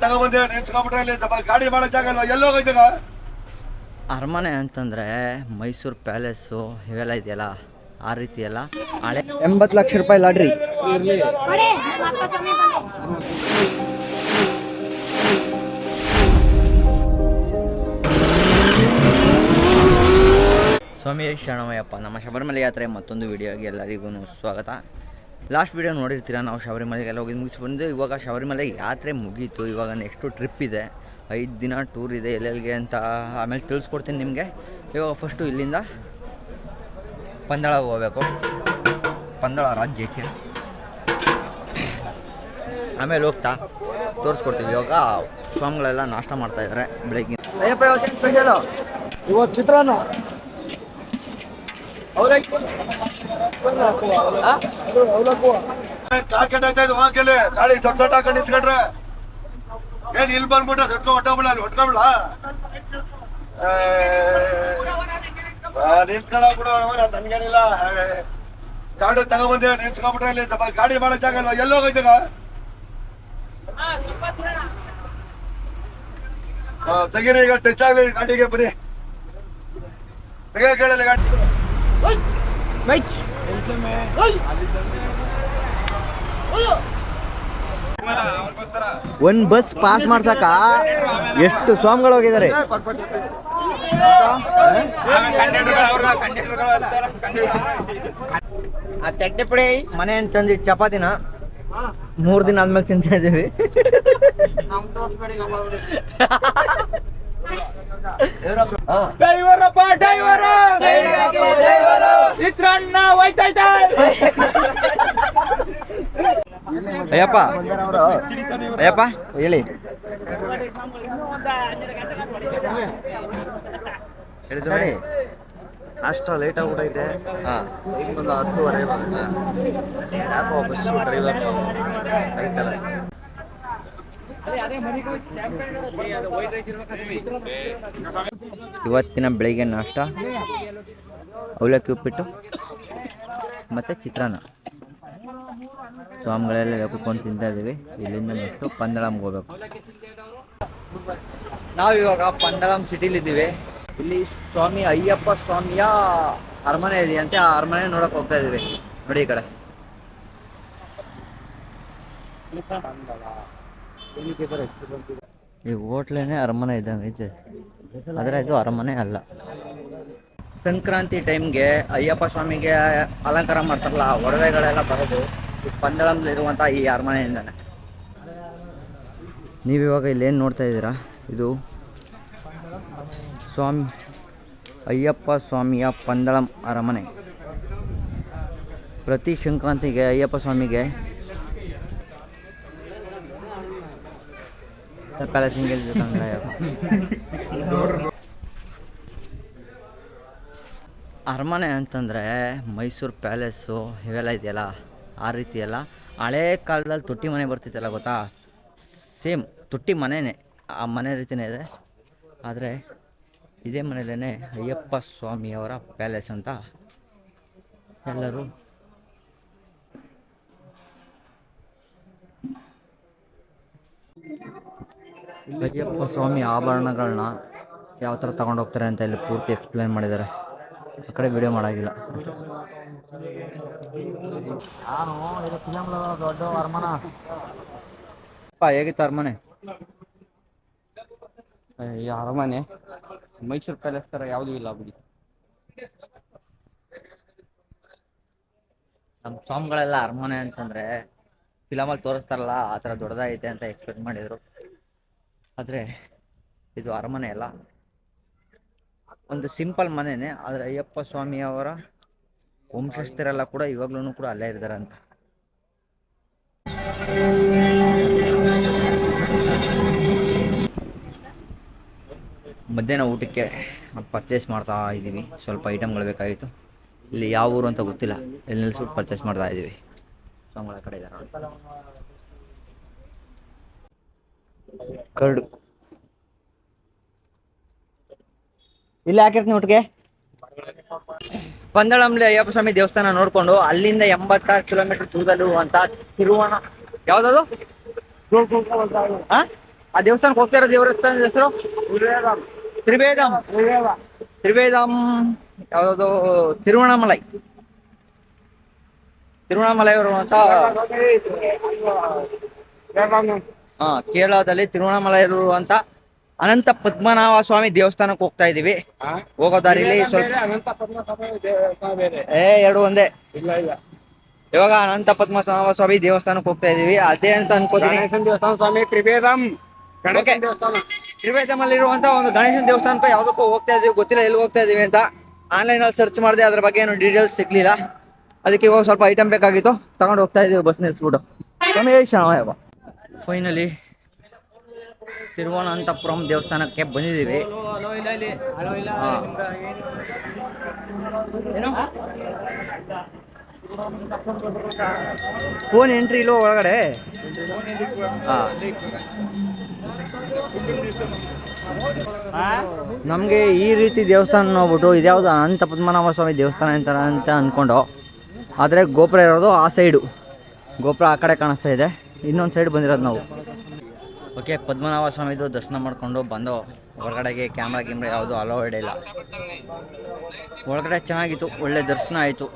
ತಗೊಂಬಂದೆ ನಿಲ್ಸ್ಕೊಂಡ್ಬಿಟ್ರೆ ಇಲ್ಲಿ ಗಾಡಿ ಮಾಡಕ್ ಜಾಗಲ್ವಾ ಎಲ್ಲೋಗೈತಾಗ ಅರಮನೆ ಅಂತಂದರೆ ಮೈಸೂರು ಪ್ಯಾಲೇಸು ಇವೆಲ್ಲ ಇದೆಯಲ್ಲ ಆ ರೀತಿ ಎಲ್ಲ ಹಳೆ 80 ಲಕ್ಷ ರೂಪಾಯಿ ಲಾಟ್ರಿ. ಸ್ವಾಮಿ ಶರಣಮಯ್ಯಪ್ಪ. ನಮ್ಮ ಶಬರಿಮಲೆ ಯಾತ್ರೆ ಮತ್ತೊಂದು ವಿಡಿಯೋಗೆ ಎಲ್ಲರಿಗೂ ಸ್ವಾಗತ. ಲಾಸ್ಟ್ ವಿಡಿಯೋ ನೋಡಿರ್ತೀರ, ನಾವು ಶಬರಿಮಲೆಗೆಲ್ಲ ಹೋಗಿ ಮುಗಿಸಿ ಬಂದು ಇವಾಗ ಶಬರಿಮಲೆ ಯಾತ್ರೆ ಮುಗೀತು. ಇವಾಗ ನೆಕ್ಸ್ಟು ಟ್ರಿಪ್ ಇದೆ, 5 ದಿನ ಟೂರ್ ಇದೆ ಎಲ್ಲೆಲ್ಲಿಗೆ ಅಂತ ಆಮೇಲೆ ತಿಳಿಸ್ಕೊಡ್ತೀನಿ ನಿಮಗೆ. ಇವಾಗ ಫಸ್ಟು ಇಲ್ಲಿಂದ ಪಂದಳಗೆ ಹೋಗಬೇಕು, ಪಂದಳ ರಾಜ್ಯಕ್ಕೆ. ಆಮೇಲೆ ಹೋಗ್ತಾ ತೋರಿಸ್ಕೊಡ್ತೀವಿ. ಇವಾಗ ಸ್ವಾಮಿಗಳೆಲ್ಲ ನಾಷ್ಟ ಮಾಡ್ತಾಯಿದ್ದಾರೆ ಬೆಳಗ್ಗೆ. ಅಯ್ಯಪ್ಪ ಇವತ್ತೇನು ಸ್ಪೆಷಲು? ಇವತ್ತು ಚಿತ್ರಾನ್ನ. ಗಾಡಿ ಸೊಟ್ ಸೊಟ್ ಹಾಕೊಂಡು ನಿಲ್ಸ್ಕೊಂಡ್ರೆ ಏನ್ ಇಲ್ಲಿ ಬಂದ್ಬಿಟ್ರೆ ಸಟ್ಕೊ ಹೊಟ್ಟೋಗ್ಬಿಡ ಅಲ್ಲಿ ಹೊಟ್ಕೊಬಿಡ ನಿಂತ್ಕೊಂಡೋಗ್ಬಿಡು. ನನ್ಗೇನಿಲ್ಲ, ಚಾಡು ತಗೊಂಬಂದೆ ನಿಲ್ಸ್ಕೊಂಡ್ಬಿಟ್ರೆ ಇಲ್ಲಿ ಗಾಡಿ ಮಾಡಕ್ ಜಾಗಲ್ವಾ ಎಲ್ಲೋಗೈತಾಗ ತೆಗೀರಿ. ಈಗ ಟಚ್ ಆಗ್ಲಿ ಗಾಡಿಗೆ, ಬನ್ನಿ ತೆಗ ಕೇಳಲ್ಲ ಗಾಡಿ. ಒಂದು ಬಸ್ ಪಾಸ್ ಮಾಡ್ಸಕ ಎಷ್ಟು ಸ್ವಾಮಿಗಳು ಹೋಗಿದ್ದಾರೆ. ಮನೆ ಅಂತಂದು ಚಪಾತಿನ 3 ದಿನ ಆದ್ಮೇಲೆ ತಿಂತಾ ಇದ್ದೀವಿ. ಚಿತ್ರಾನ್ನ ಹೋಯ್ತೈತೆ. ಅಯ್ಯಪ್ಪ ಅಯ್ಯಪ್ಪ ಹೇಳಿ. ಹೇಳಿ ಅಷ್ಟ ಲೇಟ್ ಆಗ್ಬಿಟ್ಟೈತೆ. ಹಾಂ, ಒಂದು 10:30 ಯಾಕೋ ಬಸ್ ಡ್ರೈವರ್ ಐತಲ್ಲ. ಇವತ್ತಿನ ಬೆಳಿಗ್ಗೆ ನಾಷ್ಟ ಅವಲಕ್ಕಿ ಉಪ್ಪಿಟ್ಟು ಮತ್ತು ಚಿತ್ರಾನ್ನ. ಸ್ವಾಮಿಗಳೆಲ್ಲ ಕುತ್ಕೊಂಡು ತಿಂತಾ ಇದ್ದೀವಿ. ಇಲ್ಲಿಂದ ನೆಕ್ಸ್ಟು ಪಂದಳಂಗೆ ಹೋಗ್ಬೇಕು. ನಾವಿವಾಗ ಪಂದಳಂ ಸಿಟಿಲಿದ್ದೀವಿ. ಇಲ್ಲಿ ಸ್ವಾಮಿ ಅಯ್ಯಪ್ಪ ಸ್ವಾಮಿಯ ಅರಮನೆ ಇದೆಯಂತೆ. ಆ ಅರಮನೆ ನೋಡೋಕೆ ಹೋಗ್ತಾ ಇದ್ದೀವಿ. ನೋಡಿ ಈ ಕಡೆ ಈ ಹೋಟ್ಲೇನೆ ಅರಮನೆ ಇದ್ದಂಗೆ ಐತೆ, ಆದರೆ ಇದು ಅರಮನೆ ಅಲ್ಲ. ಸಂಕ್ರಾಂತಿ ಟೈಮ್ಗೆ ಅಯ್ಯಪ್ಪ ಸ್ವಾಮಿಗೆ ಅಲಂಕಾರ ಮಾಡ್ತಾರಲ್ಲ, ಒಡವೆಗಳೆಲ್ಲ ಬರೋದು ಈ ಪಂದಳಂಲಿರುವಂಥ ಈ ಅರಮನೆಯಿಂದಾನೆ. ನೀವಿವಾಗ ಇಲ್ಲೇನು ನೋಡ್ತಾ ಇದ್ದೀರಾ, ಇದು ಸ್ವಾಮಿ ಅಯ್ಯಪ್ಪ ಸ್ವಾಮಿಯ ಪಂದಳಂ ಅರಮನೆ. ಪ್ರತಿ ಸಂಕ್ರಾಂತಿಗೆ ಅಯ್ಯಪ್ಪ ಸ್ವಾಮಿಗೆ ಅರಮನೆ ಅಂತಂದರೆ ಮೈಸೂರು ಪ್ಯಾಲೇಸು ಇವೆಲ್ಲ ಇದೆಯಲ್ಲ ಆ ರೀತಿ ಎಲ್ಲ ಹಳೇ ಕಾಲದಲ್ಲಿ ತೊಟ್ಟಿ ಮನೆ ಬರ್ತಿತ್ತಲ್ಲ ಗೊತ್ತಾ, ಸೇಮ್ ತೊಟ್ಟಿ ಮನೆಯೇ, ಆ ಮನೆ ರೀತಿಯೇ ಇದೆ. ಆದರೆ ಇದೇ ಮನೆಯಲ್ಲೇ ಅಯ್ಯಪ್ಪ ಸ್ವಾಮಿಯವರ ಪ್ಯಾಲೇಸ್ ಅಂತ ಎಲ್ಲರೂ ಅಯ್ಯಪ್ಪ ಸ್ವಾಮಿ ಆಭರಣಗಳನ್ನ ಯಾವ ಥರ ತಗೊಂಡು ಹೋಗ್ತಾರೆ ಅಂತ ಇಲ್ಲಿ ಪೂರ್ತಿ ಎಕ್ಸ್ಪ್ಲೇನ್ ಮಾಡಿದ್ದಾರೆ. ಆ ಕಡೆ ವಿಡಿಯೋ ಮಾಡೋಂಗಿಲ್ಲ. ದೊಡ್ಡ ಅರಮನೆ ಹೇಗಿತ್ತು ಅರಮನೆ? ಈ ಅರಮನೆ ಮೈಸೂರು ಪ್ಯಾಲೇಸ್ ಥರ ಯಾವುದೂ ಇಲ್ಲ ಬಿಡಿ. ನಮ್ಮ ಸ್ವಾಮಿಗಳೆಲ್ಲ ಅರಮನೆ ಅಂತಂದರೆ ಫಿಲಮಲ್ಲಿ ತೋರಿಸ್ತಾರಲ್ಲ ಆ ಥರ ದೊಡ್ಡದಾಗೈತೆ ಅಂತ ಎಕ್ಸ್ಪೆಕ್ಟ್ ಮಾಡಿದರು. ಆದರೆ ಇದು ಅರಮನೆ ಅಲ್ಲ, ಒಂದು ಸಿಂಪಲ್ ಮನೆಯೇ. ಆದರೆ ಅಯ್ಯಪ್ಪ ಸ್ವಾಮಿಯವರ ವಂಶಸ್ಥರೆಲ್ಲ ಕೂಡ ಇವಾಗ್ಲೂ ಕೂಡ ಅಲ್ಲೇ ಇದ್ದಾರೆ ಅಂತ. ಮಧ್ಯಾಹ್ನ ಊಟಕ್ಕೆ ಪರ್ಚೇಸ್ ಮಾಡ್ತಾ ಇದ್ದೀವಿ. ಸ್ವಲ್ಪ ಐಟಮ್ಗಳು ಬೇಕಾಗಿತ್ತು. ಇಲ್ಲಿ ಯಾವ ಊರು ಅಂತ ಗೊತ್ತಿಲ್ಲ, ಇಲ್ಲಿ ನಿಲ್ಲಿಸ್ಬಿಟ್ಟು ಪರ್ಚೇಸ್ ಮಾಡ್ತಾ ಇದ್ದೀವಿ. ಸ್ವಾಮಿಗಳ ಕಡೆ ಇದ್ದಾರೆ ನೋಡಿ. ಕರಡು ಇಲ್ಲಿ ಹಾಕಿರ್ತೀನಿ ಊಟಕ್ಕೆ. ಪಂದಳಂಲಿ ಅಯ್ಯಪ್ಪ ಸ್ವಾಮಿ ದೇವಸ್ಥಾನ ನೋಡ್ಕೊಂಡು ಅಲ್ಲಿಂದ 86 ಕಿಲೋಮೀಟರ್ ದೂರದಲ್ಲಿರುವಂತ ಯಾವ್ದದು ಆ ದೇವಸ್ಥಾನಕ್ಕೆ ಹೋಗ್ತಾ ಇರೋ ದೇವಸ್ಥಾನದ ಹೆಸರು ತ್ರಿವೇದಂ. ತ್ರಿವೇದಂ ಯಾವುದೋ ತಿರುವಣ್ಣಾಮಲೈ. ತಿರುವಣ್ಣಾಮಲೈ ಇರುವಂತ ಕೇರಳದಲ್ಲಿ ತಿರುವಣ್ಣಾಮಲೈ ಇರುವಂತ ಅನಂತ ಪದ್ಮನಾಭ ಸ್ವಾಮಿ ದೇವಸ್ಥಾನಕ್ಕೆ ಹೋಗ್ತಾ ಇದೀವಿ. ಹೋಗೋ ದಾರಿಲಿ ಸ್ವಲ್ಪ ಎರಡು ಒಂದೇ. ಇವಾಗ ಅನಂತ ಪದ್ಮನಾಭ ಸ್ವಾಮಿ ದೇವಸ್ಥಾನಕ್ಕೆ ಹೋಗ್ತಾ ಇದೀವಿ, ಅದೇ ಅಂತ ಅನ್ಕೋತೀನಿ. ದೇವಸ್ಥಾನ ಸ್ವಾಮಿ ತ್ರಿವೇದಂ ತ್ರಿವೇದಂ ಅಲ್ಲಿ ಇರುವಂತ ಒಂದು ಗಣೇಶನ ದೇವಸ್ಥಾನಕ್ಕೆ ಯಾವ್ದಕ್ಕೂ ಹೋಗ್ತಾ ಇದೀವಿ, ಗೊತ್ತಿಲ್ಲ ಎಲ್ಲಿ ಹೋಗ್ತಾ ಇದೀವಿ ಅಂತ. ಆನ್ಲೈನ್ ಅಲ್ಲಿ ಸರ್ಚ್ ಮಾಡಿದೆ, ಅದ್ರ ಬಗ್ಗೆ ಏನು ಡೀಟೇಲ್ಸ್ ಸಿಗ್ಲಿಲ್ಲ. ಅದಕ್ಕೆ ಇವಾಗ ಸ್ವಲ್ಪ ಐಟಮ್ ಬೇಕಾಗಿತ್ತು, ತಗೊಂಡು ಹೋಗ್ತಾ ಇದೀವಿ ಬಸ್ ನಿಲ್ಸ್ಬಿಟ್ಟು. ಫೈನಲಿ ತಿರುವನಂತಪುರಂ ದೇವಸ್ಥಾನಕ್ಕೆ ಬಂದಿದ್ದೀವಿ. ಫೋನ್ ಎಂಟ್ರಿ ಇಲ್ಲೋ ಒಳಗಡೆ. ನಮಗೆ ಈ ರೀತಿ ದೇವಸ್ಥಾನ ನೋಡ್ಬಿಟ್ಟು ಇದ್ಯಾವುದು ಅನಂತ ಪದ್ಮನಾಭ ಸ್ವಾಮಿ ದೇವಸ್ಥಾನ ಅಂತ ಅಂದ್ಕೊಂಡು, ಆದರೆ ಗೋಪುರ ಇರೋದು ಆ ಸೈಡು. ಗೋಪುರ ಆ ಕಡೆ ಕಾಣಿಸ್ತಾ ಇದೆ, ಇನ್ನೊಂದು ಸೈಡ್ ಬಂದಿರೋದು ನಾವು. ಓಕೆ, ಪದ್ಮನಾಭ ಸ್ವಾಮಿದು ದರ್ಶನ ಮಾಡಿಕೊಂಡು ಬಂದು ಹೊರಗಡೆಗೆ ಕ್ಯಾಮ್ರಾ ಯಾವುದು ಅಲೌಡ್ ಇಲ್ಲ. ಒಳಗಡೆ ಚೆನ್ನಾಗಿತ್ತು, ಒಳ್ಳೆ ದರ್ಶನ ಆಯಿತು.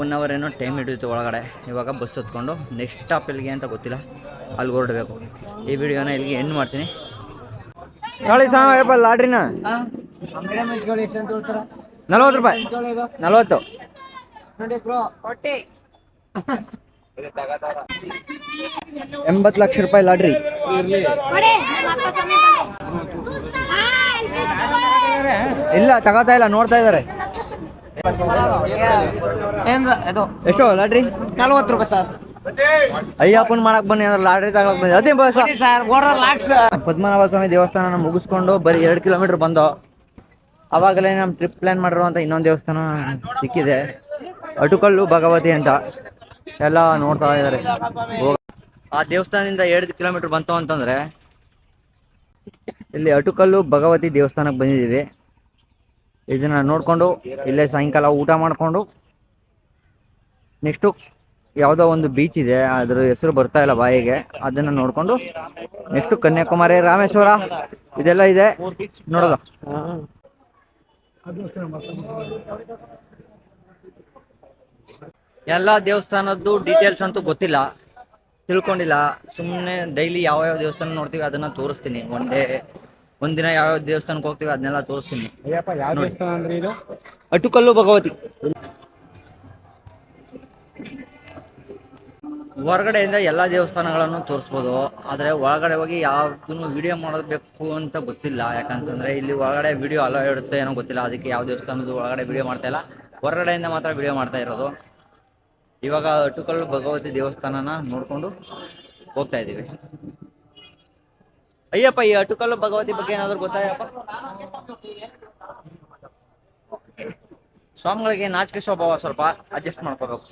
1 hour ಏನೋ ಟೈಮ್ ಹಿಡಿಯಿತು ಒಳಗಡೆ. ಇವಾಗ ಬಸ್ ಹತ್ಕೊಂಡು ನೆಕ್ಸ್ಟ್ ಸ್ಟಾಪ್ ಎಲ್ಲಿಗೆ ಅಂತ ಗೊತ್ತಿಲ್ಲ, ಅಲ್ಲಿ ಹೊರಡಬೇಕು. ಈ ವಿಡಿಯೋನ ಇಲ್ಲಿಗೆ ಎಂಡ್ ಮಾಡ್ತೀನಿ. ನೋಡಿ ಸಾಯಪ್ಪ ಲಾಡ್ರಿನ 40 ರೂಪಾಯಿ, 40. 80 ಲಕ್ಷ ರೂಪಾಯಿ ಲಾಡ್ರಿ. ಇಲ್ಲ ತಗೋತಾ ಇಲ್ಲ, ನೋಡ್ತಾ ಇದಾರೆ. ಎಷ್ಟು ಲಾಡ್ರಿ? 40 ರೂಪಾಯಿ ಸರ್. ಅಯ್ಯಪ್ಪನ್ ಮಾಡಕ್ ಬನ್ನಿ ಅಂದ್ರೆ ಲಾಡ್ರಿ ತಗೊಳಕ್ ಬಂದಿ. ಅದೇ ಬಸ್ ಸರ್ ಲಾಕ್ಸ್. ಪದ್ಮನಾಭ ಸ್ವಾಮಿ ದೇವಸ್ಥಾನ ಮುಗಿಸ್ಕೊಂಡು ಬರೀ 2 ಕಿಲೋಮೀಟರ್ ಬಂದು ಅವಾಗಲೇ ನಮ್ಮ ಟ್ರಿಪ್ ಪ್ಲಾನ್ ಮಾಡಿರುವಂತ ಇನ್ನೊಂದು ದೇವಸ್ಥಾನ ಸಿಕ್ಕಿದೆ, ಅಟುಕಲ್ಲು ಭಗವತಿ ಅಂತ. ಎಲ್ಲ ನೋಡ್ತಾ ಇದ್ದಾರೆ. ಆ ದೇವಸ್ಥಾನದಿಂದ 2 ಕಿಲೋಮೀಟರ್ ಬಂತು ಅಂತಂದ್ರೆ ಇಲ್ಲಿ ಅಟುಕಲ್ಲು ಭಗವತಿ ದೇವಸ್ಥಾನಕ್ಕೆ ಬಂದಿದ್ದೀವಿ. ಇದನ್ನ ನೋಡ್ಕೊಂಡು ಇಲ್ಲೇ ಸಾಯಂಕಾಲ ಊಟ ಮಾಡಿಕೊಂಡು ನೆಕ್ಸ್ಟು ಯಾವುದೋ ಒಂದು ಬೀಚ್ ಇದೆ, ಅದ್ರ ಹೆಸರು ಬರ್ತಾ ಇಲ್ಲ ಬಾಯಿಗೆ, ಅದನ್ನ ನೋಡ್ಕೊಂಡು ನೆಕ್ಸ್ಟ್ ಕನ್ಯಾಕುಮಾರಿ, ರಾಮೇಶ್ವರ ಇದೆಲ್ಲ ಇದೆ ನೋಡೋದು. ಎಲ್ಲ ದೇವಸ್ಥಾನದ್ದು ಡೀಟೇಲ್ಸ್ ಅಂತೂ ಗೊತ್ತಿಲ್ಲ, ತಿಳ್ಕೊಂಡಿಲ್ಲ. ಸುಮ್ಮನೆ ಡೈಲಿ ಯಾವ್ಯಾವ ದೇವಸ್ಥಾನ ನೋಡ್ತೀವಿ ಅದನ್ನ ತೋರಿಸ್ತೀನಿ. ಒಂದಿನ ಯಾವ್ಯಾವ ದೇವಸ್ಥಾನಕ್ಕೆ ಹೋಗ್ತೀವಿ ಅದನ್ನೆಲ್ಲ ತೋರಿಸ್ತೀನಿ. ಅಟುಕಲ್ಲು ಭಗವತಿ. ಹೊರಗಡೆಯಿಂದ ಎಲ್ಲ ದೇವಸ್ಥಾನಗಳನ್ನು ತೋರಿಸ್ಬೋದು, ಆದರೆ ಒಳಗಡೆ ಹೋಗಿ ಯಾವ್ದನ್ನು ವಿಡಿಯೋ ಮಾಡಬೇಕು ಅಂತ ಗೊತ್ತಿಲ್ಲ. ಯಾಕಂತಂದರೆ ಇಲ್ಲಿ ಒಳಗಡೆ ವಿಡಿಯೋ ಅಲೋ ಇಡುತ್ತೆ ಏನೋ ಗೊತ್ತಿಲ್ಲ. ಅದಕ್ಕೆ ಯಾವ ದೇವಸ್ಥಾನದ ಒಳಗಡೆ ವಿಡಿಯೋ ಮಾಡ್ತಾ ಇಲ್ಲ, ಹೊರಗಡೆಯಿಂದ ಮಾತ್ರ ವಿಡಿಯೋ ಮಾಡ್ತಾ ಇರೋದು. ಇವಾಗ ಅಟುಕಲ್ಲು ಭಗವತಿ ದೇವಸ್ಥಾನನ ನೋಡಿಕೊಂಡು ಹೋಗ್ತಾ ಇದ್ದೀವಿ. ಅಯ್ಯಪ್ಪ, ಈ ಅಟುಕಲ್ಲು ಭಗವತಿ ಬಗ್ಗೆ ಏನಾದರೂ ಗೊತ್ತಾಯಪ್ಪ? ಸ್ವಾಮಿಗಳಿಗೆ ನಾಚಿಕೆ ಸ್ವಭಾವ, ಸ್ವಲ್ಪ ಅಡ್ಜಸ್ಟ್ ಮಾಡ್ಕೋಬೇಕು.